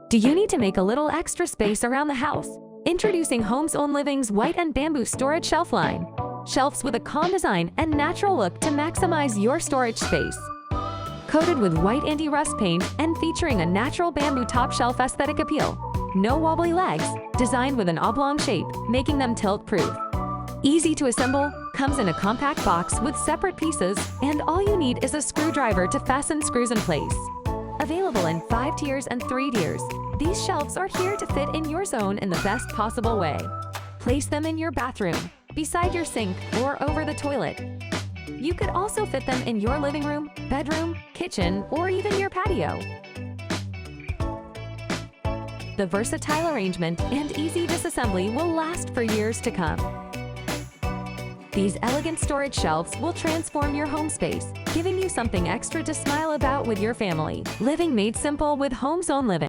Do you need to make a little extra space around the house? Introducing Home's Own Living's white and bamboo storage shelf line. Shelves with a calm design and natural look to maximize your storage space. Coated with white anti-rust paint and featuring a natural bamboo top shelf aesthetic appeal. No wobbly legs, designed with an oblong shape, making them tilt-proof. Easy to assemble, comes in a compact box with separate pieces, and all you need is a screwdriver to fasten screws in place. Available in 5 tiers and 3 tiers, these shelves are here to fit in your zone in the best possible way. Place them in your bathroom, beside your sink, or over the toilet. You could also fit them in your living room, bedroom, kitchen, or even your patio. The versatile arrangement and easy disassembly will last for years to come. These elegant storage shelves will transform your home space, giving you something extra to smile about with your family. Living made simple with Home's Own Living.